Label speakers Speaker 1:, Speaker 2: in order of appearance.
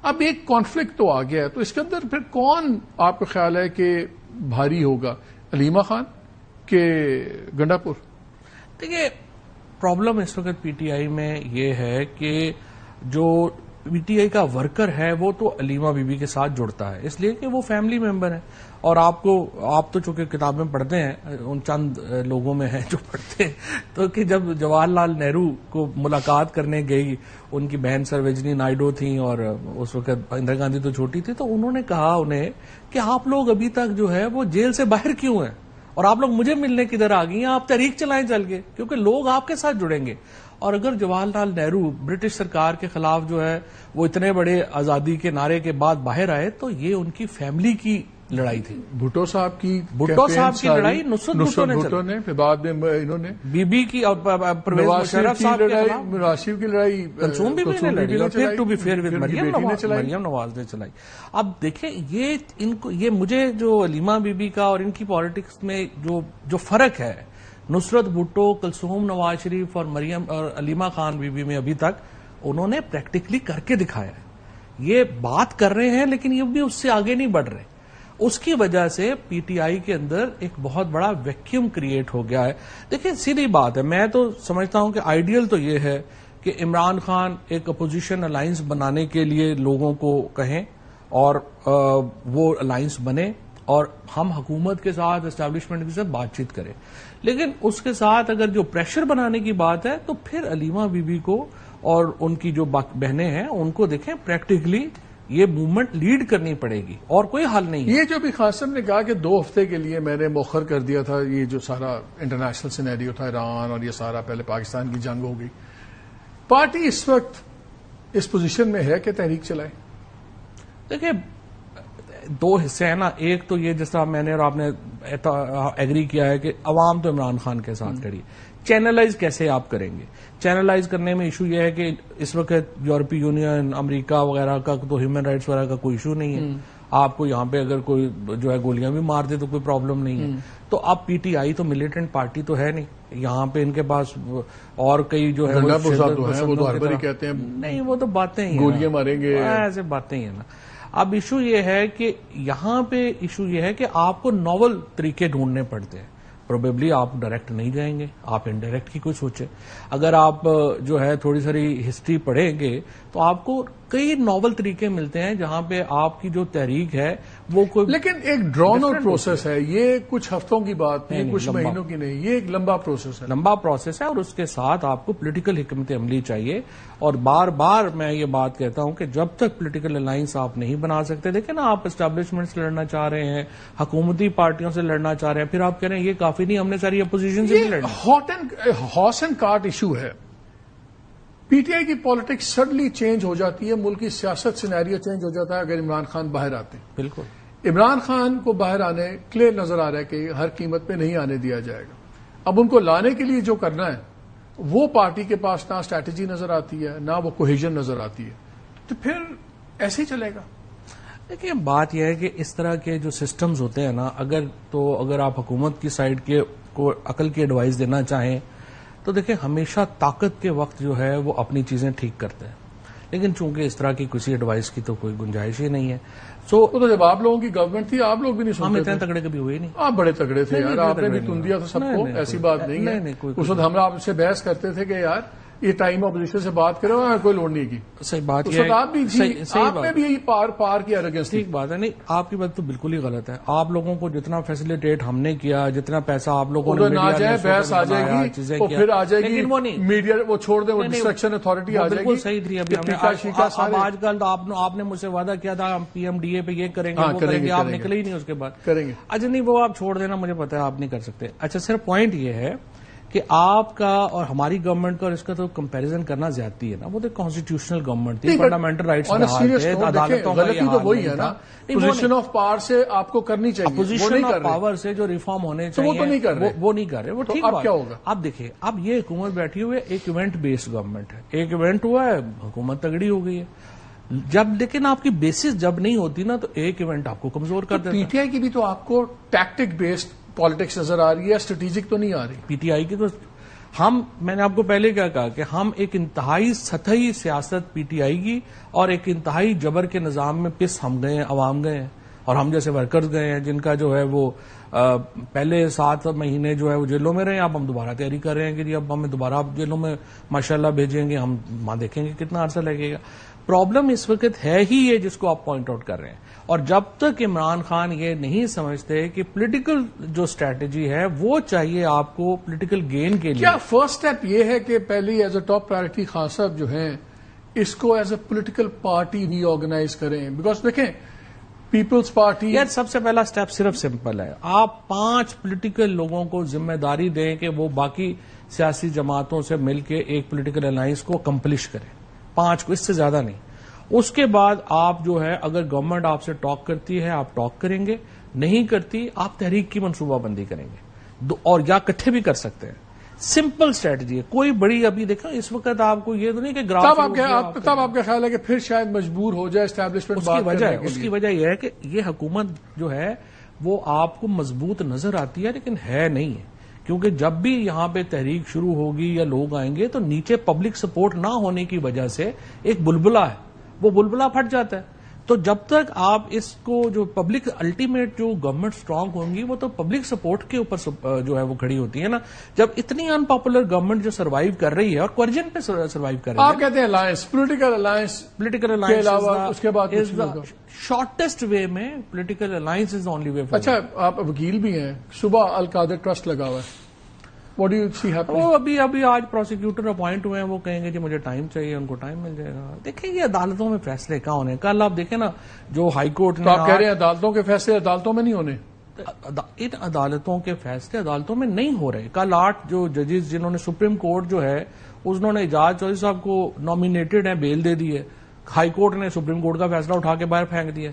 Speaker 1: اب ایک کانفلکٹ تو آ گیا ہے، تو اس کے اندر پھر کون آپ کو خیال ہے کہ بھاری ہوگا، علیمہ خان کہ گنڈا پور؟
Speaker 2: دیکھیے پرابلم اس وقت پی ٹی آئی میں یہ ہے کہ جو پی ٹی آئی کا ورکر ہے وہ تو علیمہ بی بی کے ساتھ جڑتا ہے، اس لیے کہ وہ فیملی ممبر ہے. اور آپ تو چونکہ کتابیں پڑھتے ہیں، ان چند لوگوں میں ہیں جو پڑھتے ہیں، تو کہ جب جواہر لال نہرو کو ملاقات کرنے گئی، ان کی بہن سروجنی نائیڈو تھیں اور اس وقت اندرا گاندھی تو چھوٹی تھی، تو انہوں نے کہا انہیں کہ آپ لوگ ابھی تک جو ہے وہ جیل سے باہر کیوں ہیں اور آپ لوگ مجھے ملنے کدھر آ گئی ہیں، آپ تحریک چلائیں چل کے، کیونکہ لوگ آپ کے ساتھ جڑیں گے. اور اگر جواہر لال نہرو برٹش سرکار کے خلاف جو ہے وہ اتنے بڑے آزادی کے نعرے کے بعد باہر آئے، تو یہ ان کی فیملی کی لڑائی تھی.
Speaker 1: بھٹو صاحب کی
Speaker 2: لڑائی نصرت بھٹو
Speaker 1: نے، پھر بعد میں انہوں نے
Speaker 2: بی بی کی اور پرویز مشرف صاحب کی لڑائی،
Speaker 1: نواز کی لڑائی
Speaker 2: کلثوم بی بی نے لڑی، اور پھر to be fair with Maryam Nawaz نے چلائی. اب دیکھیں یہ مجھے جو علیمہ بی بی کا اور ان کی پالیٹکس میں جو فرق ہے نصرت بھٹو، کلثوم نواز شریف اور مریم اور علیمہ خان بی بی میں، ابھی تک انہوں نے پریکٹیکلی کر کے دکھایا ہے. یہ بات کر رہے ہیں لیکن یہ بھی اس سے آگے نہیں بڑھ رہے. اس کی وجہ سے پی ٹی آئی کے اندر ایک بہت بڑا ویکیوم کریٹ ہو گیا ہے. دیکھیں سیدھی بات ہے، میں تو سمجھتا ہوں کہ آئیڈیل تو یہ ہے کہ عمران خان ایک اپوزیشن الائنس بنانے کے لیے لوگوں کو کہیں اور وہ الائنس بنے اور ہم حکومت کے ساتھ، اسٹیبلشمنٹ کے ساتھ بات چیت کریں. لیکن اس کے ساتھ اگر جو پریشر بنانے کی بات ہے تو پھر علیمہ بی بی کو اور ان کی جو بہنیں ہیں ان کو دیکھیں پریکٹیکلی یہ موومنٹ لیڈ کرنی پڑے گی اور کوئی حل نہیں ہے.
Speaker 1: یہ جو بھی خان صاحب نے کہا کہ 2 ہفتے کے لیے میں نے مؤخر کر دیا تھا، یہ جو سارا انٹرنیشنل سینیریو تھا ایران اور یہ سارا پہلے پاکستان کی جنگ ہو گئی، پارٹی اس وقت اس پوزیشن میں ہے کہ تحریک چلائے؟
Speaker 2: دیکھیں 2 حصے ہیں نا، ایک تو یہ جس طرح میں نے اور آپ نے ایگری کیا ہے کہ عوام تو عمران خان کے ساتھ کھڑی. چینلائز کیسے آپ کریں گے؟ چینلائز کرنے میں ایشو یہ ہے کہ اس وقت یورپی یونین، امریکہ وغیرہ کا تو ہیومن رائٹس وغیرہ کا کوئی ایشو نہیں ہے. آپ کو یہاں پہ اگر کوئی جو ہے گولیاں بھی مار دے تو کوئی پرابلم نہیں ہے. تو اب پی ٹی آئی تو ملیٹنٹ پارٹی تو ہے نہیں، یہاں پہ ان کے پاس اور کئی جو ہے
Speaker 1: وہ تو ہر بار کہتے ہیں
Speaker 2: نہیں، وہ تو باتیں ہی
Speaker 1: گولیاں ماریں گے،
Speaker 2: ایسے باتیں ہی ہیں نا. اب ایشو یہ ہے کہ یہاں پہ ایشو یہ ہے کہ آپ کو ناول طریقے ڈھونڈنے پڑتے ہیں. پروبیبلی آپ ڈائریکٹ نہیں جائیں گے، آپ انڈائریکٹ کی کوئی سوچیں. اگر آپ جو ہے تھوڑی ساری ہسٹری پڑھیں گے تو آپ کو کئی ناول طریقے ملتے ہیں جہاں پہ آپ کی جو تحریک ہے وہ کوئی،
Speaker 1: لیکن ایک ڈرون آؤٹ پروسیس ہے، یہ کچھ ہفتوں کی بات نہیں، کچھ مہینوں کی نہیں، یہ ایک لمبا پروسیس ہے.
Speaker 2: لمبا پروسیس ہے اور اس کے ساتھ آپ کو پولیٹیکل حکمت عملی چاہیے. اور بار بار میں یہ بات کہتا ہوں کہ جب تک پولیٹیکل الائنس آپ نہیں بنا سکتے، دیکھیں نا آپ اسٹیبلشمنٹ سے لڑنا چاہ رہے ہیں، حکومتی پارٹیوں سے لڑنا چاہ رہے ہیں، پھر آپ کہہ رہے ہیں یہ کافی نہیں، ہم نے ساری اپوزیشن سے بھی لڑنا.
Speaker 1: ہارس اینڈ کارٹ ایشو ہے. پی ٹی آئی کی پالیٹکس سڈنلی چینج ہو جاتی ہے، ملک کی سیاست سینیریو چینج ہو جاتا ہے اگر عمران خان باہر آتے ہیں.
Speaker 2: بالکل
Speaker 1: عمران خان کو باہر آنے کلیئر نظر آ رہا ہے کہ ہر قیمت پہ نہیں آنے دیا جائے گا. اب ان کو لانے کے لیے جو کرنا ہے وہ پارٹی کے پاس نہ اسٹریٹجی نظر آتی ہے، نہ وہ کوہیژن نظر آتی ہے، تو پھر ایسے ہی چلے گا.
Speaker 2: دیکھیں بات یہ ہے کہ اس طرح کے جو سسٹمز ہوتے ہیں نا، اگر آپ حکومت کی سائڈ کے کو عقل کی ایڈوائز دینا چاہیں تو دیکھیں ہمیشہ طاقت کے وقت جو ہے وہ اپنی چیزیں ٹھیک کرتے ہیں، لیکن چونکہ اس طرح کی کسی ایڈوائز کی تو کوئی گنجائش ہی نہیں ہے.
Speaker 1: تو جب آپ لوگوں کی گورنمنٹ تھی آپ لوگ بھی نہیں سنتے،
Speaker 2: ہم اتنے تگڑے کبھی ہوئے نہیں.
Speaker 1: آپ بڑے تگڑے تھے یار، آپ نے بھی تن دیا تھا سب کو، ایسی بات نہیں ہے. اس وقت ہم آپ سے بحث کرتے تھے کہ یار یہ ٹائم اپوزیشن سے بات کرو، کوئی لوڑ نہیں کی.
Speaker 2: صحیح بات
Speaker 1: ہے، آپ نے بھی یہی پار کیا ایروگنس.
Speaker 2: ٹھیک بات ہے، نہیں آپ کی بات تو بالکل ہی غلط ہے. آپ لوگوں کو جتنا فیسیلیٹیٹ ہم نے کیا، جتنا پیسہ آپ لوگوں نے
Speaker 1: نہ جائے، بحث آ جائے گی وہ پھر آ جائے گی، میڈیا وہ چھوڑ دیں، وہ ڈسٹرکشن اتھارٹی آ جائے گی.
Speaker 2: بالکل صحیح تھی. ابھی اب آج کل آپ نے مجھ سے وعدہ کیا تھا ہم پی ایم ڈی اے پہ یہ کریں گے وہ کریں گے، آپ نکلے ہی نہیں اس کے بعد.
Speaker 1: کریں گے.
Speaker 2: اچھا نہیں وہ آپ چھوڑ دینا، مجھے پتا ہے آپ نہیں کر سکتے. اچھا صرف پوائنٹ یہ ہے کہ آپ کا اور ہماری گورنمنٹ کا اور اس کا تو کمپیریزن کرنا زیادتی ہے نا. وہ تو کانسٹیٹیوشنل گورنمنٹ تھی، فنڈامنٹل رائٹس عدالتوں کا
Speaker 1: غلطی تو وہی ہے نا. پوزیشن آف پاور سے آپ کو کرنی چاہیے،
Speaker 2: پوزیشن آف پاور سے جو ریفارم ہونے چاہیے وہ نہیں کر رہے. وہ ٹھیک
Speaker 1: اب کیا ہوگا؟
Speaker 2: اب دیکھیں اب یہ حکومت بیٹھی ہوئی ہے، ایک ایونٹ بیسڈ گورنمنٹ ہے، ایک ایونٹ ہوا ہے حکومت تگڑی ہو گئی ہے. جب لیکن آپ کی بیسس جب نہیں ہوتی نا تو ایک ایونٹ آپ کو کمزور کر دیتا ہے.
Speaker 1: پی ٹی آئی کی بھی تو آپ کو ٹیکٹک بیسڈ پالیٹکس نظر آ رہی ہے، اسٹریٹجک تو نہیں آ رہی.
Speaker 2: پی ٹی آئی کی تو میں نے آپ کو پہلے کیا کہا کہ ہم ایک انتہائی سطحی سیاست پی ٹی آئی کی اور ایک انتہائی جبر کے نظام میں پس ہم گئے ہیں، عوام گئے ہیں، اور ہم جیسے ورکرز گئے ہیں جن کا جو ہے وہ پہلے 7 مہینے جو ہے وہ جیلوں میں رہے ہیں. اب ہم دوبارہ تیاری کر رہے ہیں کہ اب ہمیں دوبارہ جیلوں میں ماشاءاللہ بھیجیں گے، ہم وہاں دیکھیں گے کتنا عرصہ لگے گا. پرابلم اس وقت ہے ہی یہ جس کو آپ پوائنٹ آؤٹ کر رہے ہیں. اور جب تک عمران خان یہ نہیں سمجھتے کہ پولیٹیکل جو اسٹریٹجی ہے وہ چاہیے آپ کو پولیٹیکل گین کے لیے.
Speaker 1: کیا فرسٹ اسٹیپ یہ ہے کہ پہلی as a top priority Khan صاحب جو ہیں اس کو as a political party reorganize کریں؟ بیکاز دیکھیں پیپلز پارٹی
Speaker 2: یار سب سے پہلا سٹیپ صرف سمپل ہے، آپ 5 پولیٹیکل لوگوں کو ذمہ داری دیں کہ وہ باقی سیاسی جماعتوں سے مل کے ایک پولیٹیکل الائنس کو کمپلش کریں. 5 کو، اس سے زیادہ نہیں. اس کے بعد آپ جو ہے اگر گورنمنٹ آپ سے ٹاک کرتی ہے آپ ٹاک کریں گے، نہیں کرتی آپ تحریک کی منصوبہ بندی کریں گے، اور یا اکٹھے بھی کر سکتے ہیں. سمپل اسٹریٹجی ہے، کوئی بڑی ابھی دیکھیں اس وقت آپ کو یہ تو نہیں کہ
Speaker 1: تب آپ کا خیال ہے کہ پھر شاید مجبور ہو جائے اسٹیبلشمنٹ.
Speaker 2: اس کی وجہ یہ ہے کہ یہ حکومت جو ہے وہ آپ کو مضبوط نظر آتی ہے لیکن ہے نہیں ہے، کیونکہ جب بھی یہاں پہ تحریک شروع ہوگی یا لوگ آئیں گے تو نیچے پبلک سپورٹ نہ ہونے کی وجہ سے ایک بلبلہ ہے، وہ بلبلہ پھٹ جاتا ہے. تو جب تک آپ اس کو جو پبلک الٹیمیٹ جو گورنمنٹ اسٹرانگ ہوں گی وہ تو پبلک سپورٹ کے اوپر جو ہے وہ کھڑی ہوتی ہے نا. جب اتنی ان پاپولر گورنمنٹ جو سروائیو کر رہی ہے اور کوئرجن پہ سروائیو کر رہی ہے،
Speaker 1: آپ کہتے ہیں الائنس، پولیٹیکل الائنس کے علاوہ اس کے بعد
Speaker 2: شارٹیسٹ وے میں political alliance is only way.
Speaker 1: اچھا آپ وکیل بھی ہیں، صبح القادر ٹرسٹ لگا ہوا ہے، What do you see happening?
Speaker 2: وہ ابھی آج پروسیکیوٹر اپوائنٹ ہوئے ہیں، وہ کہیں گے جی مجھے ٹائم چاہیے، ان کو ٹائم مل جائے گا. دیکھیں یہ عدالتوں میں فیصلے کہاں ہونے. کل آپ دیکھیں نا جو ہائی کورٹ نے،
Speaker 1: آپ کہہ رہے ہیں عدالتوں کے فیصلے عدالتوں میں نہیں ہونے.
Speaker 2: ان عدالتوں کے فیصلے عدالتوں میں نہیں ہو رہے. کل 8 جو ججز جنہوں نے سپریم کورٹ جو ہے انہوں نے اعجاز چودھری صاحب کو نامینیٹڈ ہیں، بیل دے دی ہے. ہائی کورٹ نے سپریم کورٹ کا فیصلہ اٹھا کے باہر پھینک دیا.